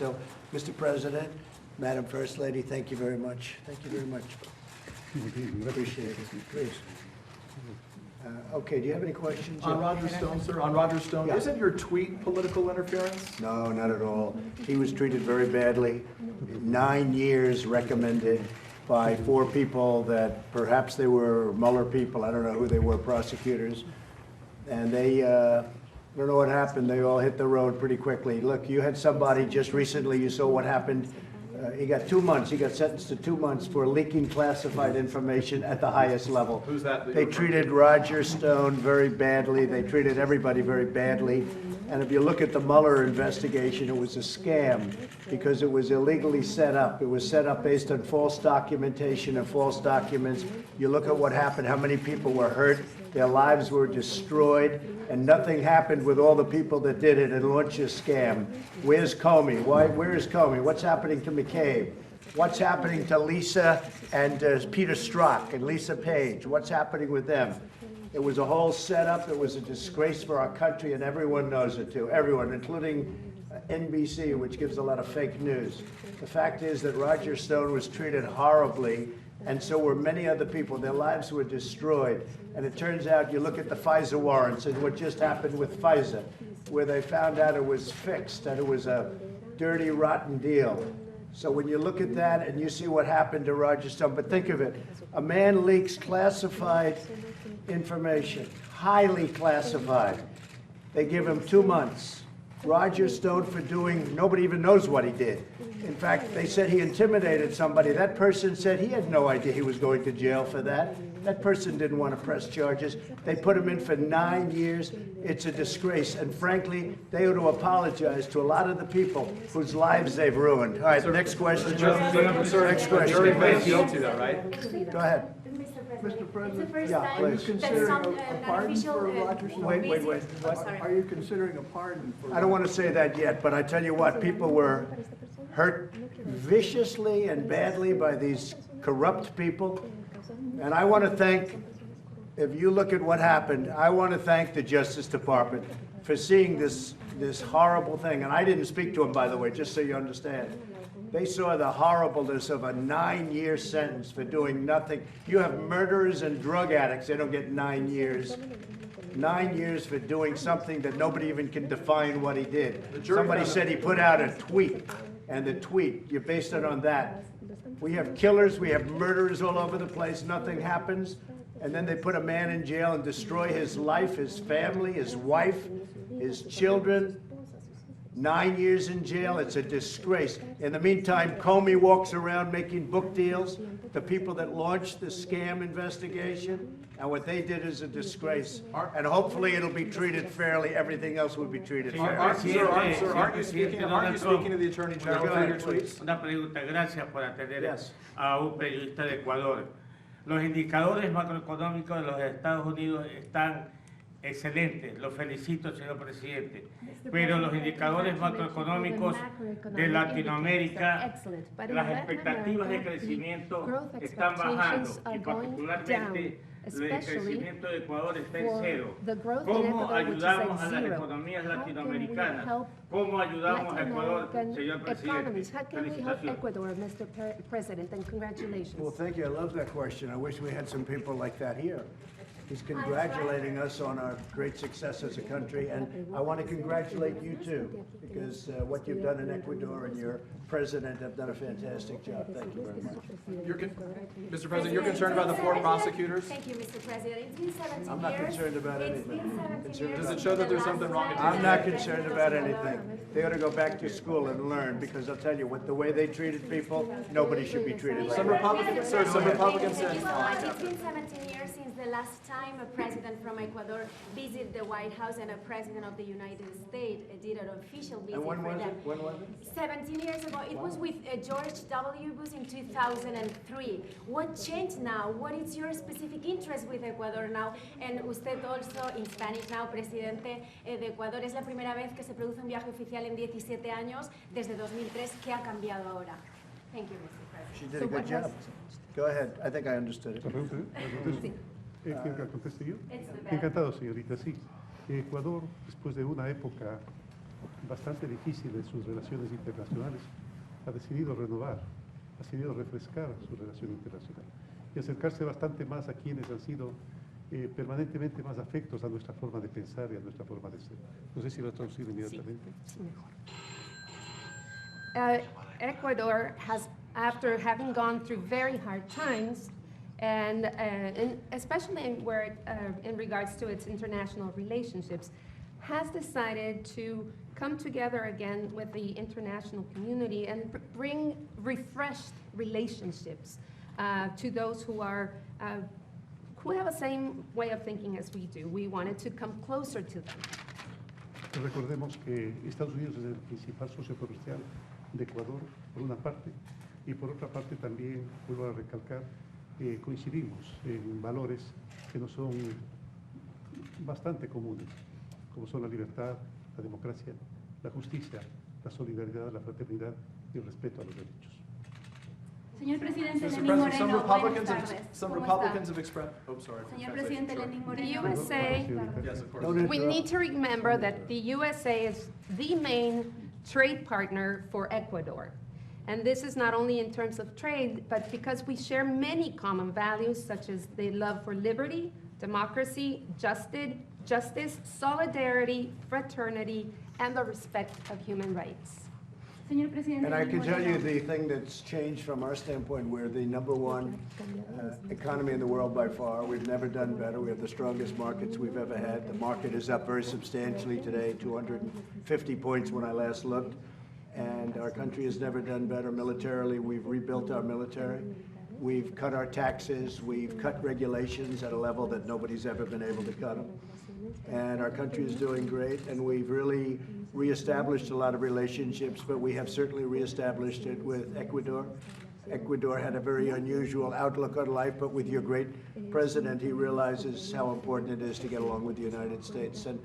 So, Mr. President, Madam First Lady, thank you very much. Thank you very much. Appreciate it. Please. Okay, do you have any questions? On Roger Stone, sir, on Roger Stone, Yeah. isn't your tweet political interference? No, not at all. He was treated very badly. 9 years recommended by 4 people that perhaps they were Mueller people. I don't know who they were, prosecutors. And they, I don't know what happened. They all hit the road pretty quickly. Look, you had somebody just recently, you saw what happened. He got 2 months. He got sentenced to 2 months for leaking classified information at the highest level. Who's that? They treated Roger Stone very badly. They treated everybody very badly. And if you look at the Mueller investigation, it was a scam because it was illegally set up. It was set up based on false documentation and false documents. You look at what happened, how many people were hurt, their lives were destroyed, and nothing happened with all the people that did it and launched a scam. Where's Comey? Where is Comey? What's happening to McCabe? What's happening to Lisa and Peter Strzok and Lisa Page? What's happening with them? It was a whole setup. It was a disgrace for our country, and everyone knows it too. Everyone, including NBC, which gives a lot of fake news. The fact is that Roger Stone was treated horribly, and so were many other people. Their lives were destroyed. And it turns out, you look at the FISA warrants and what just happened with FISA, where they found out it was fixed, that it was a dirty, rotten deal. So when you look at that and you see what happened to Roger Stone, but think of it, a man leaks classified information, highly classified. They give him 2 months. Roger Stone for doing, nobody even knows what he did. In fact, they said he intimidated somebody. That person said he had no idea he was going to jail for that. That person didn't want to press charges. They put him in for 9 years. It's a disgrace. And frankly, they ought to apologize to a lot of the people whose lives they've ruined. All right, next question. Next question. Guilty though, right? Go ahead. Mr. President, Yeah, are you please. considering a pardon for Roger Stone? Wait. What? Are you considering a pardon for? I don't want to say that yet, but I tell you what, people were hurt viciously and badly by these corrupt people. And I want to thank, if you look at what happened, I want to thank the Justice Department for seeing this horrible thing. And I didn't speak to them, by the way, just so you understand. They saw the horribleness of a 9-year sentence for doing nothing. You have murderers and drug addicts, they don't get 9 years. 9 years for doing something that nobody even can define what he did. Somebody said he put out a tweet, and the tweet, you based it on that. We have killers, we have murderers all over the place, nothing happens, and then they put a man in jail and destroy his life, his family, his wife, his children. 9 years in jail, it's a disgrace. In the meantime, Comey walks around making book deals. The people that launched the scam investigation, and what they did is a disgrace. And hopefully it'll be treated fairly. Everything else will be treated fairly. Aren't you speaking to the Attorney General through your tweets? Una pregunta, gracias por atender Yes. a un periodista de Ecuador. Los indicadores macroeconómicos de los Estados Unidos están excelentes, lo felicito, señor presidente. Pero los indicadores macroeconómicos de Latinoamérica, las expectativas de crecimiento están bajando y particularmente el crecimiento de Ecuador está en cero. ¿Cómo ayudamos a las economías latinoamericanas? ¿Cómo ayudamos a Ecuador, señor presidente? Felicitaciones. Well, thank you. I love that question. I wish we had some people like that here. He's congratulating us on our great success as a country, and I want to congratulate you too, because what you've done in Ecuador and your president have done a fantastic job. Thank you very much. Mr. President, you're concerned about the 4 prosecutors? Thank you, Mr. President. It's been 17 years. I'm not concerned about It's anything. been 17 years Does it show that there's something wrong in I'm not concerned about anything. They ought to go back to school and learn, because I'll tell you, with the way they treated people, nobody should be treated like Some that. Republicans, sir, some Republicans Thank said. you so much. It's been 17 years since the last time a president from Ecuador visited the White House and a president of the United States did an official visit And when for was them. it? When was it? 17 years ago. It was with George W. Bush in 2003. What changed now? What is your specific interest with Ecuador now? And usted also, in Spanish now, presidente de Ecuador, es la primera vez que se produce un viaje oficial en 17 años desde 2003. ¿Qué ha cambiado ahora? Thank you, Mr. President. She did a good job. Go ahead. I think I understood it. ¿Quién conteste yo? It's the best. Encantado, señorita. Sí, Ecuador, después de una época bastante difícil en sus relaciones internacionales, ha decidido renovar, ha decidido refrescar su relación internacional y acercarse bastante más a quienes han sido permanentemente más afectos a nuestra forma de pensar y a nuestra forma de ser. No sé si lo traducir inmediatamente. Sí, mejor. Ecuador has, after having gone through very hard times, and especially in regards to its international relationships, has decided to come together again with the international community and bring refreshed relationships to those who have the same way of thinking as we do. We wanted to come closer to them. Recordemos que Estados Unidos es el principal socio comercial de Ecuador, por una parte, y por otra parte también, vuelvo a recalcar, coincidimos en valores que nos son bastante comunes, como son la libertad, la democracia, la justicia, la solidaridad, la fraternidad y el respeto a los derechos. Señor Presidente Mr. Lenin President, Moreno, buenas tardes. some ¿Cómo Republicans está? have expressed, oh, sorry. Señor Presidente Lenin The Moreno. USA, Yes, of course. Don't we interrupt. need to remember that the USA is the main trade partner for Ecuador. And this is not only in terms of trade, but because we share many common values such as the love for liberty, democracy, justice, solidarity, fraternity, and the respect of human rights. Señor Presidente And I Lenin can tell you Moreno. the thing that's changed from our standpoint, we're the #1 economy in the world by far. We've never done better. We have the strongest markets we've ever had. The market is up very substantially today, 250 points when I last looked. And our country has never done better militarily. We've rebuilt our military. We've cut our taxes. We've cut regulations at a level that nobody's ever been able to cut them. And our country is doing great, and we've really reestablished a lot of relationships, but we have certainly reestablished it with Ecuador. Ecuador had a very unusual outlook on life, but with your great president, he realizes how important it is to get along with the United States. And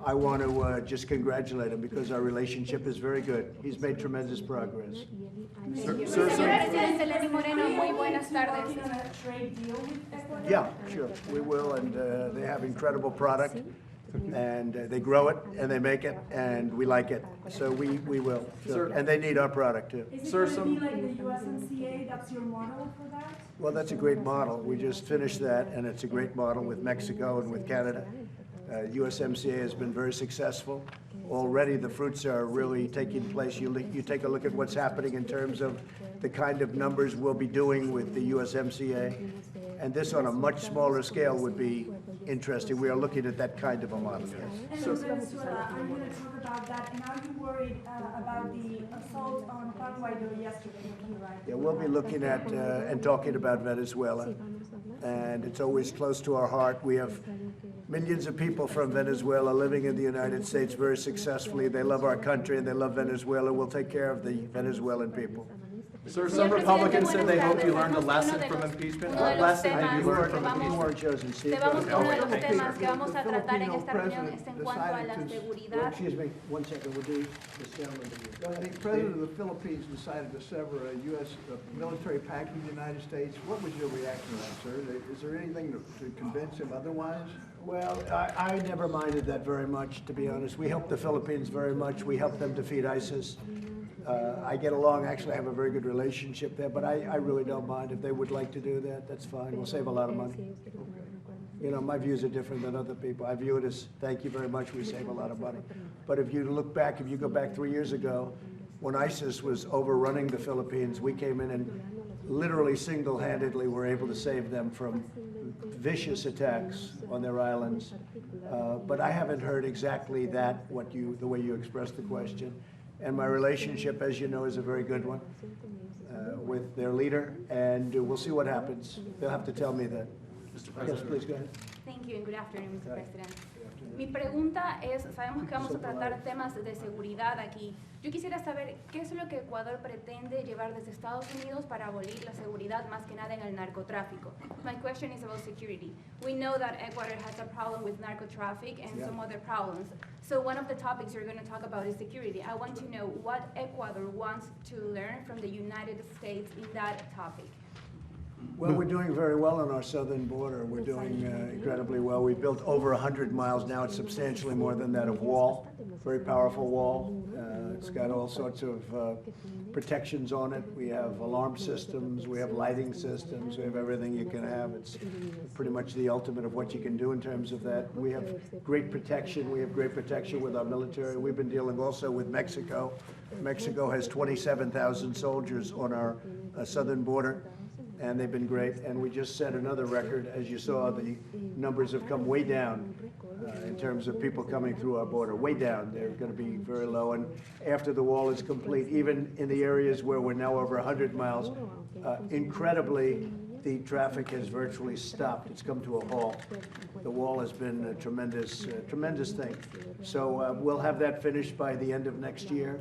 I want to just congratulate him because our relationship is very good. He's made tremendous progress. Señor Presidente Lenin Moreno, muy buenas tardes. Yeah, sure, we will, and they have incredible product, and they grow it, and they make it, and we like it, so we will. Sure. And they need our product, too. Is it Sir, going to some- be like the USMCA, that's your model for that? Well, that's a great model. We just finished that, and it's a great model with Mexico and with Canada. USMCA has been very successful. Already, the fruits are really taking place. You take a look at what's happening in terms of the kind of numbers we'll be doing with the USMCA, and this on a much smaller scale would be interesting. We are looking at that kind of a model, yes. And in Venezuela, are you going to talk about that? And are you worried about the assault on Juan Guaido yesterday? Right? Yeah, we'll be looking at and talking about Venezuela, and it's always close to our heart. We have millions of people from Venezuela living in the United States very successfully. They love our country and they love Venezuela. We'll take care of the Venezuelan people. Sir, some Republicans said they hope you learned a lesson from impeachment. uno de What los lesson temas have you learned from que vamos- You weren't chosen, Steve. Te vamos Go con uno ahead. de los Thank you, temas sir. que vamos a tratar en esta reunión Filipino es en cuanto a la president seguridad. Excuse me, one second, we'll do this gentleman here. The President of the Philippines decided to sever a U.S. military pact with the United States. What was your reaction to that, sir? Is there anything to convince him otherwise? Well, I never minded that very much, to be honest. We help the Philippines very much. We help them defeat ISIS. I get along, actually, I have a very good relationship there, but I really don't mind. If they would like to do that, that's fine. We'll save a lot of money. You know, my views are different than other people. I view it as, thank you very much, we save a lot of money. But if you look back, if you go back 3 years ago, when ISIS was overrunning the Philippines, we came in and literally single-handedly were able to save them from vicious attacks on their islands. But I haven't heard exactly that, the way you expressed the question. And my relationship, as you know, is a very good one with their leader, and we'll see what happens. They'll have to tell me that. Yes, please, go ahead. Thank you and good afternoon, Mr. President. Mi pregunta es, sabemos que vamos a tratar temas de seguridad aquí. Yo quisiera saber qué es lo que Ecuador pretende llevar desde Estados Unidos para abolir la seguridad, más que nada en el narcotráfico. My question is about security. We know that Ecuador has a problem with narcotraffic and some other problems. So one of the topics you're going to talk about is security. I want to know what Ecuador wants to learn from the United States in that topic. Well, we're doing very well on our southern border. We're doing incredibly well. We built over 100 miles now. It's substantially more than that of wall. Very powerful wall. It's got all sorts of protections on it. We have alarm systems. We have lighting systems. We have everything you can have. It's pretty much the ultimate of what you can do in terms of that. We have great protection. We have great protection with our military. We've been dealing also with Mexico. Mexico has 27,000 soldiers on our southern border, and they've been great. And we just set another record. As you saw, the numbers have come way down in terms of people coming through our border, way down. They're going to be very low. And after the wall is complete, even in the areas where we're now over 100 miles, incredibly, the traffic has virtually stopped. It's come to a halt. The wall has been a tremendous thing. So we'll have that finished by the end of next year.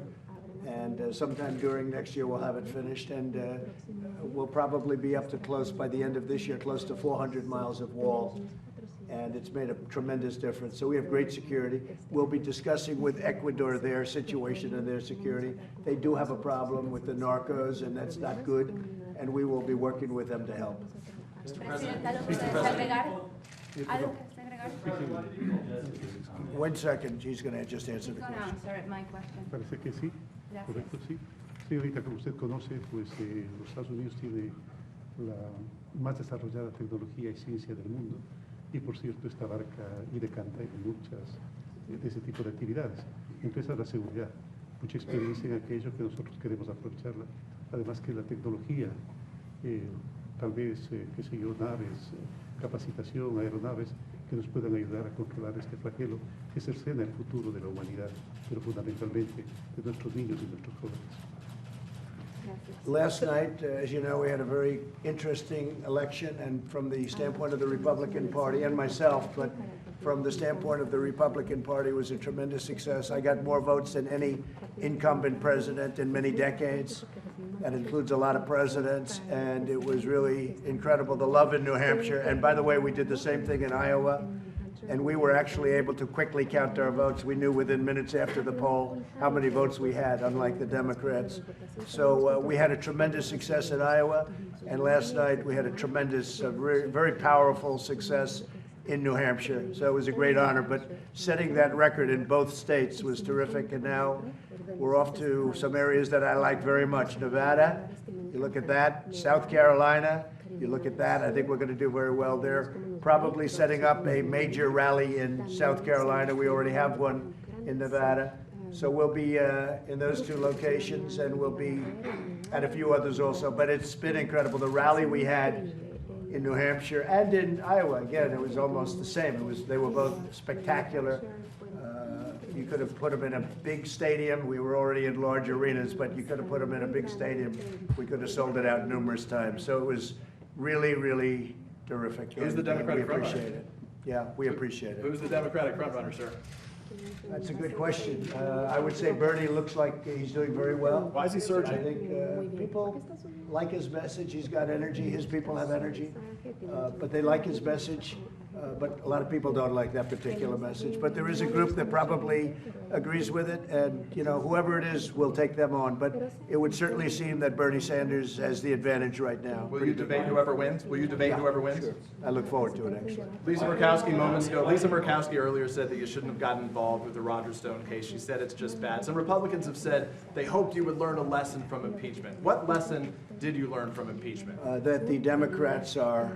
And sometime during next year, we'll have it finished. And we'll probably be up to close, by the end of this year, close to 400 miles of wall. And it's made a tremendous difference. So we have great security. We'll be discussing with Ecuador their situation and their security. They do have a problem with the narcos, and that's not good. And we will be working with them to help. One second, she's going to just answer the question. Parece que sí, correcto, sí. Señorita, como usted conoce, pues los Estados Unidos tiene la más desarrollada tecnología y ciencia del mundo, y por cierto, esta abarca y decanta en muchas de ese tipo de actividades. Empieza la seguridad, mucha experiencia en aquello que nosotros queremos aprovecharla. Además que la tecnología, tal vez, qué sé yo, naves, capacitación, aeronaves, que nos puedan ayudar a controlar este flagelo que cercena el futuro de la humanidad, pero fundamentalmente de nuestros niños y nuestros jóvenes. Last night, as you know, we had a very interesting election, and from the standpoint of the Republican Party and myself, but from the standpoint of the Republican Party, it was a tremendous success. I got more votes than any incumbent president in many decades. That includes a lot of presidents, and it was really incredible, the love in New Hampshire. And by the way, we did the same thing in Iowa, and we were actually able to quickly count our votes. We knew within minutes after the poll how many votes we had, unlike the Democrats. So we had a tremendous success in Iowa, and last night we had a tremendous, very powerful success in New Hampshire. So it was a great honor, but setting that record in both states was terrific, and now we're off to some areas that I like very much. Nevada, you look at that. South Carolina, you look at that. I think we're going to do very well there. Probably setting up a major rally in South Carolina. We already have one in Nevada. So we'll be in those two locations, and we'll be at a few others also. But it's been incredible. The rally we had in New Hampshire and in Iowa, again, it was almost the same. They were both spectacular. You could have put them in a big stadium. We were already in large arenas, but you could have put them in a big stadium. We could have sold it out numerous times. So it was really, really terrific. Who's the Democratic we appreciate frontrunner? it. Yeah, we appreciate it. Who's the Democratic frontrunner, sir? That's a good question. I would say Bernie looks like he's doing very well. Why is he surging? I think people like his message. He's got energy. His people have energy, but they like his message. But a lot of people don't like that particular message. But there is a group that probably agrees with it, and you know, whoever it is, we'll take them on. But it would certainly seem that Bernie Sanders has the advantage right now. Will you debate whoever wins? Will you debate Yeah, whoever wins? sure. I look forward to it, actually. Lisa Murkowski moments ago. Lisa Murkowski earlier said that you shouldn't have gotten involved with the Roger Stone case. She said it's just bad. Some Republicans have said they hoped you would learn a lesson from impeachment. What lesson did you learn from impeachment? That the Democrats are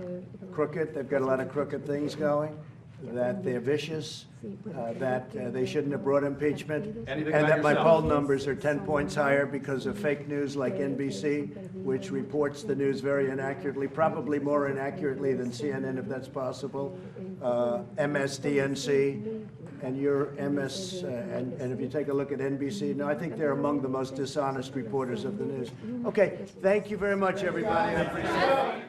crooked. They've got a lot of crooked things going. That they're vicious. That they shouldn't have brought impeachment. Anything And about that my yourself? poll numbers are 10 points higher because of fake news like NBC, which reports the news very inaccurately, probably more inaccurately than CNN, if that's possible. MSDNC. And your MS, and if you take a look at NBC, no, I think they're among the most dishonest reporters of the news. Okay, thank you very much, everybody. I appreciate it.